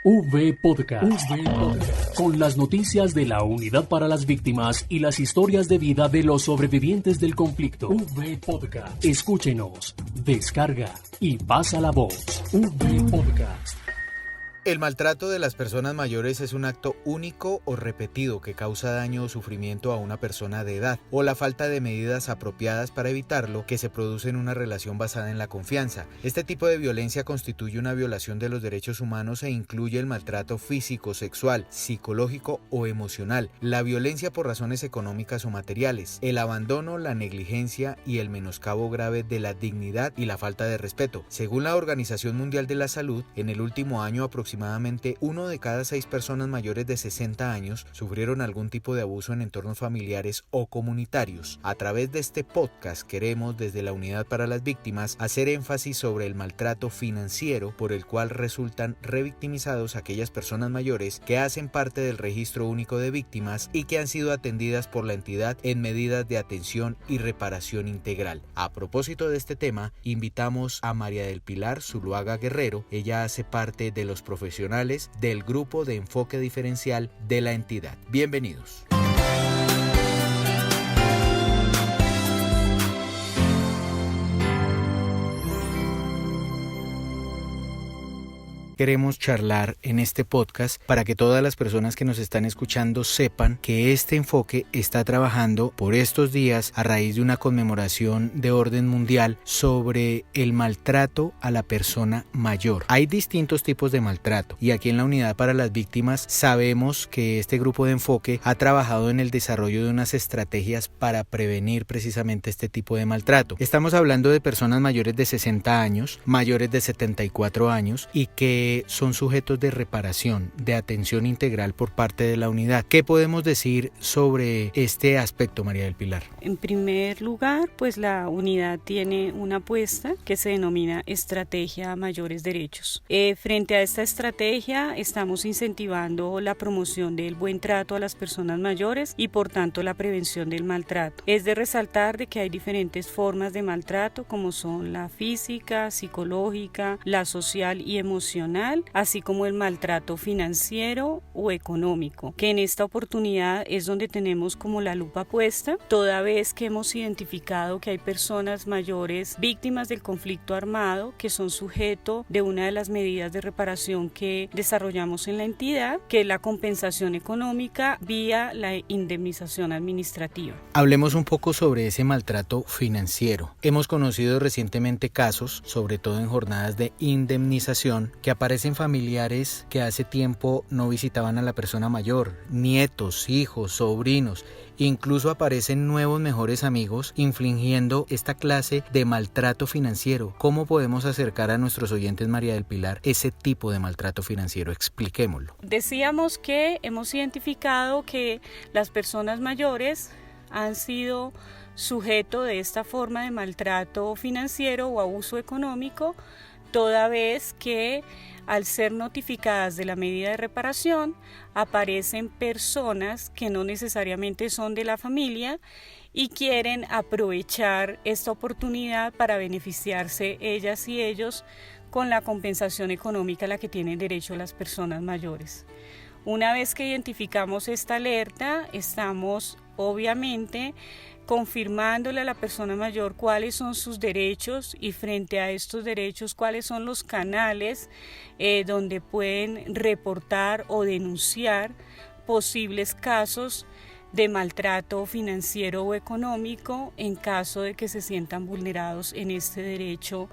V-Podcast. Con las noticias de la Unidad para las Víctimas y las historias de vida de los sobrevivientes del conflicto. V-Podcast. Escúchenos, descarga y pasa la voz. V-Podcast. El maltrato de las personas mayores es un acto único o repetido que causa daño o sufrimiento a una persona de edad, o la falta de medidas apropiadas para evitarlo que se produce en una relación basada en la confianza. Este tipo de violencia constituye una violación de los derechos humanos e incluye el maltrato físico, sexual, psicológico o emocional, la violencia por razones económicas o materiales, el abandono, la negligencia y el menoscabo grave de la dignidad y la falta de respeto. Según la Organización Mundial de la Salud, en el último año aproximadamente 1 de cada 6 personas mayores de 60 años sufrieron algún tipo de abuso en entornos familiares o comunitarios. A través de este podcast queremos, desde la Unidad para las Víctimas, hacer énfasis sobre el maltrato financiero por el cual resultan revictimizados aquellas personas mayores que hacen parte del Registro Único de Víctimas y que han sido atendidas por la entidad en medidas de atención y reparación integral. A propósito de este tema, invitamos a María del Pilar Zuluaga Guerrero. Ella hace parte de los profesionales del grupo de enfoque diferencial de la entidad. Bienvenidos. Queremos charlar en este podcast para que todas las personas que nos están escuchando sepan que este enfoque está trabajando por estos días a raíz de una conmemoración de orden mundial sobre el maltrato a la persona mayor. Hay distintos tipos de maltrato y aquí en la Unidad para las Víctimas sabemos que este grupo de enfoque ha trabajado en el desarrollo de unas estrategias para prevenir precisamente este tipo de maltrato. Estamos hablando de personas mayores de 60 años, mayores de 74 años y que son sujetos de reparación, de atención integral por parte de la unidad. ¿Qué podemos decir sobre este aspecto, María del Pilar? En primer lugar, pues la unidad tiene una apuesta que se denomina Estrategia Mayores Derechos. Frente a esta estrategia estamos incentivando la promoción del buen trato a las personas mayores y por tanto la prevención del maltrato. Es de resaltar de que hay diferentes formas de maltrato como son la física, psicológica, la social y emocional, así como el maltrato financiero o económico, que en esta oportunidad es donde tenemos como la lupa puesta, toda vez que hemos identificado que hay personas mayores víctimas del conflicto armado que son sujeto de una de las medidas de reparación que desarrollamos en la entidad, que es la compensación económica vía la indemnización administrativa. Hablemos un poco sobre ese maltrato financiero. Hemos conocido recientemente casos, sobre todo en jornadas de indemnización, que aparecen familiares que hace tiempo no visitaban a la persona mayor, nietos, hijos, sobrinos, incluso aparecen nuevos mejores amigos infligiendo esta clase de maltrato financiero. ¿Cómo podemos acercar a nuestros oyentes, María del Pilar, ese tipo de maltrato financiero? Expliquémoslo. Decíamos que hemos identificado que las personas mayores han sido sujeto de esta forma de maltrato financiero o abuso económico, toda vez que al ser notificadas de la medida de reparación aparecen personas que no necesariamente son de la familia y quieren aprovechar esta oportunidad para beneficiarse ellas y ellos con la compensación económica a la que tienen derecho las personas mayores. Una vez que identificamos esta alerta, estamos obviamente confirmándole a la persona mayor cuáles son sus derechos y frente a estos derechos cuáles son los canales donde pueden reportar o denunciar posibles casos de maltrato financiero o económico en caso de que se sientan vulnerados en este derecho,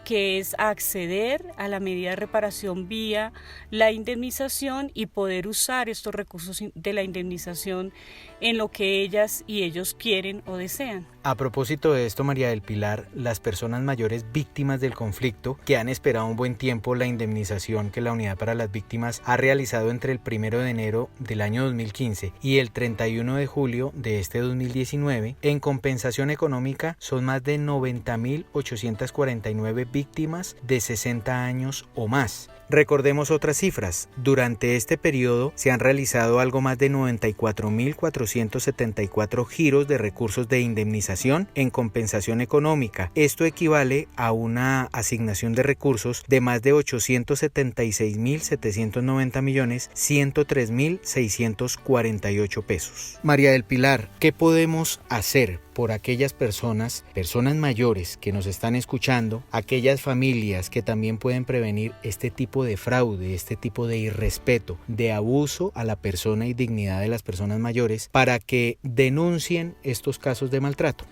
que es acceder a la medida de reparación vía la indemnización y poder usar estos recursos de la indemnización en lo que ellas y ellos quieren o desean. A propósito de esto, María del Pilar, las personas mayores víctimas del conflicto que han esperado un buen tiempo la indemnización que la Unidad para las Víctimas ha realizado entre el 1 de enero del año 2015 y el 31 de julio de este 2019, en compensación económica son más de 90.849 víctimas de 60 años o más. Recordemos otras cifras. Durante este periodo se han realizado algo más de 94.474 giros de recursos de indemnización en compensación económica. Esto equivale a una asignación de recursos de más de 876.790.103.648 pesos. María del Pilar, ¿qué podemos hacer por aquellas personas mayores que nos están escuchando, aquellas familias que también pueden prevenir este tipo de fraude, este tipo de irrespeto, de abuso a la persona y dignidad de las personas mayores, para que denuncien estos casos de maltrato?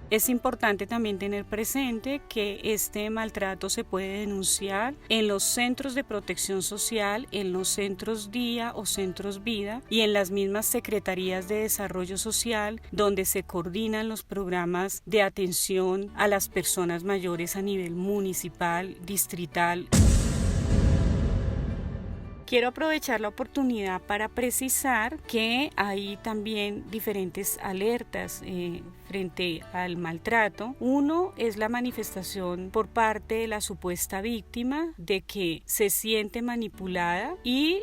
Es importante también tener presente que este maltrato se puede denunciar en los centros de protección social, en los centros día o centros vida y en las mismas secretarías de desarrollo social donde se coordinan los programas de atención a las personas mayores a nivel municipal, distrital. Quiero aprovechar la oportunidad para precisar que hay también diferentes alertas frente al maltrato. Uno es la manifestación por parte de la supuesta víctima de que se siente manipulada y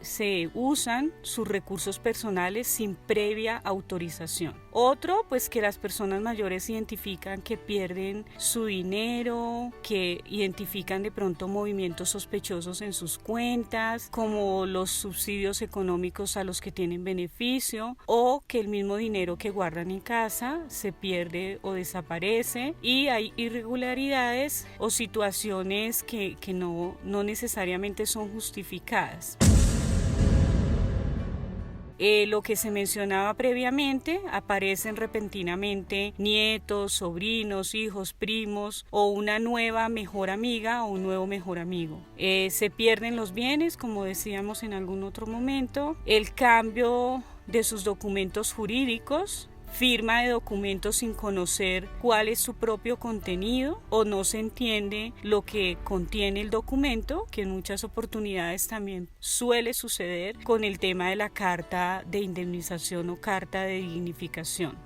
se usan sus recursos personales sin previa autorización. Otro, pues que las personas mayores identifican que pierden su dinero, que identifican de pronto movimientos sospechosos en sus cuentas, como los subsidios económicos a los que tienen beneficio, o que el mismo dinero que guardan en casa se pierde o desaparece, y hay irregularidades o situaciones que no necesariamente son justificadas. Lo que se mencionaba previamente, aparecen repentinamente nietos, sobrinos, hijos, primos o una nueva mejor amiga o un nuevo mejor amigo. Se pierden los bienes, como decíamos en algún otro momento, el cambio de sus documentos jurídicos, firma de documentos sin conocer cuál es su propio contenido o no se entiende lo que contiene el documento, que en muchas oportunidades también suele suceder con el tema de la carta de indemnización o carta de dignificación.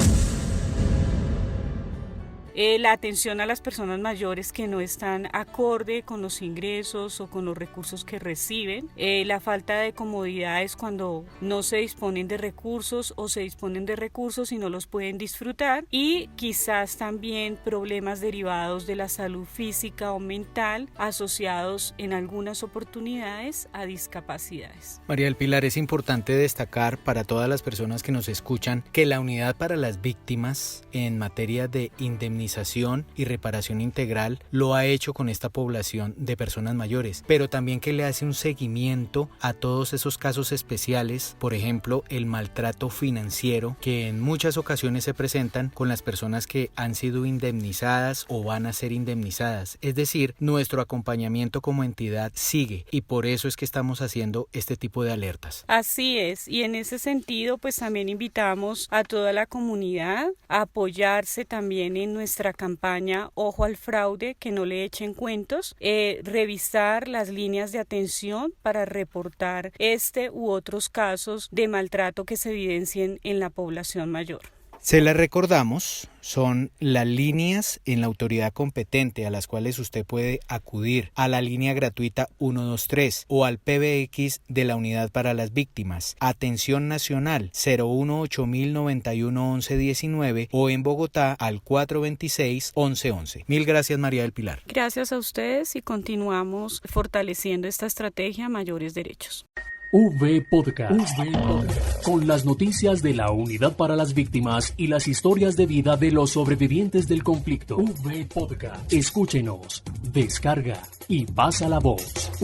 La atención a las personas mayores que no están acorde con los ingresos o con los recursos que reciben, la falta de comodidades cuando no se disponen de recursos o se disponen de recursos y no los pueden disfrutar, y quizás también problemas derivados de la salud física o mental asociados en algunas oportunidades a discapacidades. María del Pilar, es importante destacar para todas las personas que nos escuchan que la Unidad para las Víctimas en materia de indemnización y reparación integral lo ha hecho con esta población de personas mayores, pero también que le hace un seguimiento a todos esos casos especiales, por ejemplo el maltrato financiero, que en muchas ocasiones se presentan con las personas que han sido indemnizadas o van a ser indemnizadas. Es decir, nuestro acompañamiento como entidad sigue, y por eso es que estamos haciendo este tipo de alertas. Así es, y en ese sentido pues también invitamos a toda la comunidad a apoyarse también en nuestra campaña Ojo al Fraude, que no le echen cuentos, revisar las líneas de atención para reportar este u otros casos de maltrato que se evidencien en la población mayor. Se las recordamos, son las líneas en la autoridad competente a las cuales usted puede acudir, a la línea gratuita 123 o al PBX de la Unidad para las Víctimas, Atención Nacional 018-091-1119 o en Bogotá al 426-1111. Mil gracias, María del Pilar. Gracias a ustedes y continuamos fortaleciendo esta estrategia Mayores Derechos. Podcast. Con las noticias de la Unidad para las Víctimas y las historias de vida de los sobrevivientes del conflicto. Podcast. Escúchenos, descarga y pasa la voz.